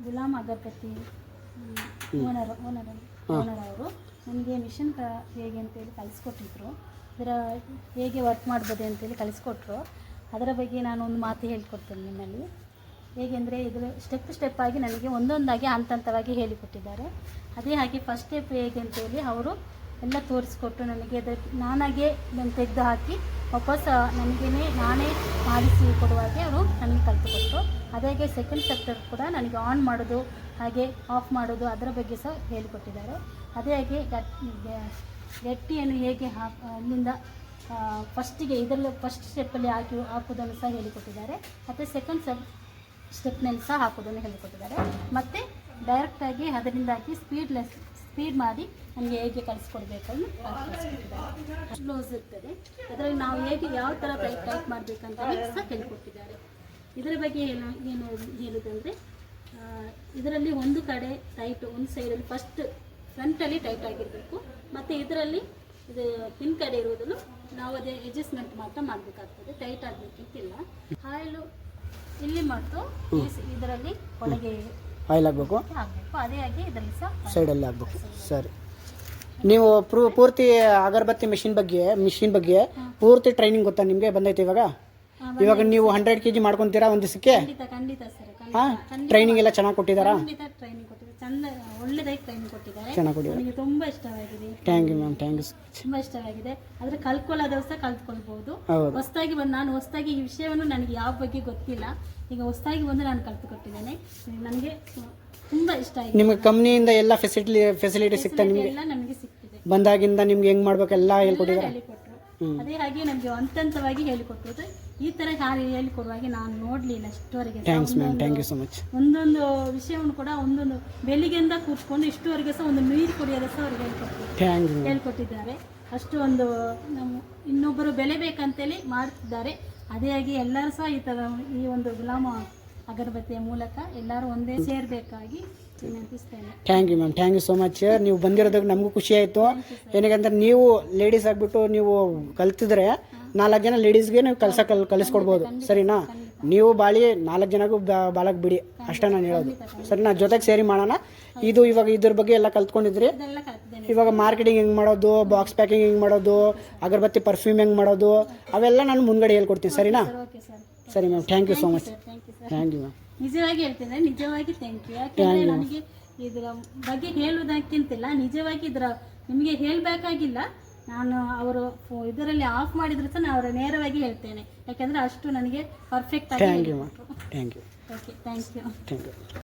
ಗುಲಾಮ್ ಅಗರಬತ್ತಿ owner ಅವರು ನನಗೆ mission ಹೇಗೆ ಅಂತೇಳಿ ಕಲಿಸ್ಕೊಟ್ಟಿದ್ರು, ಇದರ ಹೇಗೆ ವರ್ಕ್ ಮಾಡ್ಬೋದು ಅಂತೇಳಿ ಕಲಿಸ್ಕೊಟ್ರು. ಅದರ ಬಗ್ಗೆ ನಾನು ಒಂದು ಮಾತು ಹೇಳ್ಕೊಡ್ತೇನೆ ನಿಮ್ಮಲ್ಲಿ. ಹೇಗೆಂದರೆ ಇದರ ಸ್ಟೆಪ್ ಆಗಿ ನನಗೆ ಒಂದೊಂದಾಗಿ ಹಂತವಾಗಿ ಹೇಳಿಕೊಟ್ಟಿದ್ದಾರೆ. ಅದೇ ಹಾಗೆ ಫಸ್ಟ್ ಸ್ಟೆಪ್ ಹೇಗೆ ಅಂತೇಳಿ ಅವರು ಎಲ್ಲ ತೋರಿಸ್ಕೊಟ್ಟು ನನಗೆ ನಾನಾಗೆ ಇದನ್ನು ತೆಗೆದು ಹಾಕಿ ವಾಪಸ್ ನಾನೇ ಮಾಡಿಸಿ ಕೊಡುವಾಗೆ ಅವರು ನನಗೆ ಕಲಿತುಕೊಟ್ರು. ಅದೇ ಹಾಗೆ ಸೆಕೆಂಡ್ ಸ್ಟೆಪ್ ಕೂಡ ನನಗೆ ಆನ್ ಮಾಡೋದು ಹಾಗೆ ಆಫ್ ಮಾಡೋದು ಅದರ ಬಗ್ಗೆ ಸಹ ಹೇಳಿಕೊಟ್ಟಿದ್ದಾರೆ. ಅದೇ ಹಾಗೆ ಗಟ್ಟಿಯನ್ನು ಹೇಗೆ ಅಲ್ಲಿಂದ ಫಸ್ಟಿಗೆ ಇದರಲ್ಲಿ ಫಸ್ಟ್ ಸ್ಟೆಪ್ಪಲ್ಲಿ ಹಾಕೋದನ್ನು ಸಹ ಹೇಳಿಕೊಟ್ಟಿದ್ದಾರೆ. ಮತ್ತು ಸೆಕೆಂಡ್ ಸ್ಟೆಪ್ನಲ್ಲಿ ಸಹ ಹಾಕೋದನ್ನು ಹೇಳಿಕೊಟ್ಟಿದ್ದಾರೆ. ಮತ್ತು ಡೈರೆಕ್ಟಾಗಿ ಅದರಿಂದ ಹಾಕಿ ಸ್ಪೀಡ್ ಮಾಡಿ ನಮಗೆ ಹೇಗೆ ಕಲಿಸ್ಕೊಡ್ಬೇಕು ಅಂತ ಕಲಿಸ್ಕೊಟ್ಟಿದ್ದಾರೆ. ಬ್ಲೌಸ್ ಇರ್ತದೆ, ಅದರಲ್ಲಿ ನಾವು ಹೇಗೆ ಯಾವ ಥರ ಟೈಪ್ ಮಾಡಬೇಕಂತ ಸಹ ಹೇಳಿಕೊಟ್ಟಿದ್ದಾರೆ. ಇದರ ಬಗ್ಗೆ ಏನು ಹೇಳೋದಂದರೆ, ಇದರಲ್ಲಿ ಒಂದು ಕಡೆ ಟೈಟ್, ಒಂದು ಸೈಡಲ್ಲಿ ಫ್ರಂಟಲ್ಲಿ ಟೈಟ್ ಆಗಿರಬೇಕು. ಮತ್ತು ಇದರಲ್ಲಿ ಇದು ಪಿನ್ ಕಡೆ ಇರುವುದನ್ನು ನಾವು ಅದೇ ಅಡ್ಜಸ್ಟ್ಮೆಂಟ್ ಮಾತ್ರ ಮಾಡಬೇಕಾಗ್ತದೆ, ಟೈಟ್ ಆಗಬೇಕಿಲ್ಲ. ಆಯಿಲು ಇಲ್ಲಿ ಮತ್ತು ಇದರಲ್ಲಿ ಒಳಗೆ ಆಯಿಲ್ ಆಗಬೇಕು, ಅದೇ ಹಾಗೆ ಇದರಲ್ಲಿ ಸಹ ಸೈಡಲ್ಲಿ ಆಗಬೇಕು. ಸರಿ, ನೀವು ಪೂರ್ತಿ ಅಗರಬತ್ತಿ ಮಿಷಿನ್ ಬಗ್ಗೆ ಪೂರ್ತಿ ಟ್ರೈನಿಂಗ್ ಗೊತ್ತಾ ನಿಮಗೆ? ಬಂದೈತೆ ಇವಾಗ ನೀವು 100 kg ಮಾಡ್ಕೊತೀರಾ ಒಂದು ದಿವಸಕ್ಕೆ? ಖಂಡಿತ ಸರ್. ಹಾಂ, ಟ್ರೈನಿಂಗ್ ಎಲ್ಲ ಚೆನ್ನಾಗಿ ಕೊಟ್ಟಿದ್ದಾರಾ? ಟ್ರೈನಿಂಗ್ ಕೊಟ್ಟಿದ್ದಾರೆ, ಒಳ್ಳೆದಾಗಿ ಟ್ರೈನಿಂಗ್ ಕೊಟ್ಟಿದ್ದಾರೆ. ಚೆನ್ನಾಗಿ ಕೊಟ್ಟಿದ್ದಾರೆ. ನನಗೆ ತುಂಬ ಇಷ್ಟವಾಗಿದೆ. Thank you ma'am, thank you. ತುಂಬ ಇಷ್ಟವಾಗಿದೆ. ಆದರೆ ಕಲ್ತ್ಕೊಳ್ಳೋದು ಸಹ ಕಲ್ತ್ಕೊಳ್ಬೋದು. ಹೌದು, ನಾನು ಹೊಸದಾಗಿ ಈ ವಿಷಯವನ್ನು ನನಗೆ ಯಾವ ಬಗ್ಗೆ ಗೊತ್ತಿಲ್ಲ, ಈಗ ಹೊಸದಾಗಿ ಬಂದು ನಾನು ಕಲ್ತುಕೊಟ್ಟಿದ್ದೇನೆ. ನನಗೆ ತುಂಬ ಇಷ್ಟ ಆಗಿದೆ. ನಿಮಗೆ ಕಂಪ್ನಿಯಿಂದ ಎಲ್ಲ ಫೆಸಿಲಿಟಿ ಸಿಗ್ತಾ ನಿಮಗೆ? ಎಲ್ಲ ನಮಗೆ ಸಿಗ್ತಿದೆ. ಬಂದಾಗಿಂದ ನಿಮ್ಗೆ ಹೆಂಗೆ ಮಾಡ್ಬೇಕೆಲ್ಲ ಹೇಳ್ಕೊಟ್ಟಿದ್ದಾರೆ? ಹೇಳಿಕೊಟ್ರು. ಅದೇ ಹಾಗೆ ನಮಗೆ ಹಂತವಾಗಿ ಹೇಳಿಕೊಟ್ಟರು. ಈ ಥರ ಹೇಳಿಕೊಡುವಾಗ ನಾನು ನೋಡಲಿಲ್ಲ ಇಷ್ಟುವರೆಗೆ. Thanks ma'am, thank you so much. ಒಂದೊಂದು ವಿಷಯವನ್ನು ಕೂಡ ಒಂದೊಂದು ಬೆಳಿಗ್ಗೆಯಿಂದ ಕೂತ್ಕೊಂಡು ಇಷ್ಟುವರೆಗೆ ಸಹ ಒಂದು ನೀರು ಕುಡಿಯೋದು ಸಹ ಅವ್ರಿಗೆ ಹೇಳ್ಕೊಟ್ಟಿದ್ದಾರೆ. ಅಷ್ಟು ಒಂದು ನಮ್ಮ ಇನ್ನೊಬ್ಬರು ಬೆಲೆ ಬೇಕಂತೇಳಿ ಮಾಡ್ತಿದ್ದಾರೆ. ಅದೇ ಆಗಿ ಎಲ್ಲರೂ ಸಹ ಈ ಒಂದು ಗುಲಾಮ ಅಗರಬತ್ತಿಯ ಮೂಲಕ ಎಲ್ಲರೂ ಒಂದೇ ಸೇರಬೇಕಾಗಿ ವಿನಂತಿಸ್ತೇನೆ. Thank you ma'am, thank you so much. ನೀವು ಬಂದಿರೋದಕ್ಕೆ ನಮಗೂ ಖುಷಿ ಆಯಿತು. ಏನಕ್ಕಂದ್ರೆ ನೀವು ಲೇಡೀಸ್ ಆಗಿಬಿಟ್ಟು ನೀವು ಕಲ್ತಿದ್ರೆ 4 ಜನ ಲೇಡೀಸ್ಗೆ ನೀವು ಕಲಿಸ್ಕೊಡ್ಬೋದು, ಸರಿನಾ? ನೀವು 4 ಜನಗೂ ಬಾಳಕ್ಕೆ ಬಿಡಿ, ಅಷ್ಟೇ ನಾನು ಹೇಳೋದು, ಸರಿನಾ? ಜೊತೆಗೆ ಸೇರಿ ಮಾಡೋಣ. ಇವಾಗ ಇದ್ರ ಬಗ್ಗೆ ಎಲ್ಲ ಕಲ್ತ್ಕೊಂಡಿದ್ರಿ. ಇವಾಗ ಮಾರ್ಕೆಟಿಂಗ್ ಹೆಂಗೆ ಮಾಡೋದು, ಬಾಕ್ಸ್ ಪ್ಯಾಕಿಂಗ್ ಹೆಂಗೆ ಮಾಡೋದು, ಅಗರಬತ್ತಿ ಪರ್ಫ್ಯೂಮ್ ಹೆಂಗೆ ಮಾಡೋದು, ಅವೆಲ್ಲ ನಾನು ಮುಂದ್ಗಡೆ ಹೇಳ್ಕೊಡ್ತೀನಿ, ಸರಿನಾ? ಸರಿ ma'am, thank you so much. Thank you ma'am. ನಿಜವಾಗಿ ಹೇಳ್ತೇನೆ, ನಿಜವಾಗಿ ಥ್ಯಾಂಕ್ ಯು. ಯಾಕೆಂದರೆ ನನಗೆ ಇದರ ಬಗ್ಗೆ ಹೇಳುವುದಕ್ಕಿಂತಿಲ್ಲ, ನಿಜವಾಗಿ ನಿಮಗೆ ಹೇಳಬೇಕಾಗಿಲ್ಲ. ನಾನು ಅವರು ಇದರಲ್ಲಿ ಆಫ್ ಮಾಡಿದ್ರು ಸಹ ನಾನು ಅವರ ನೇರವಾಗಿ ಹೇಳ್ತೇನೆ, ಯಾಕೆಂದರೆ ಅಷ್ಟು ನನಗೆ ಪರ್ಫೆಕ್ಟ್ ಆಗಿ. Thank you ma'am, thank you. Okay, thank you.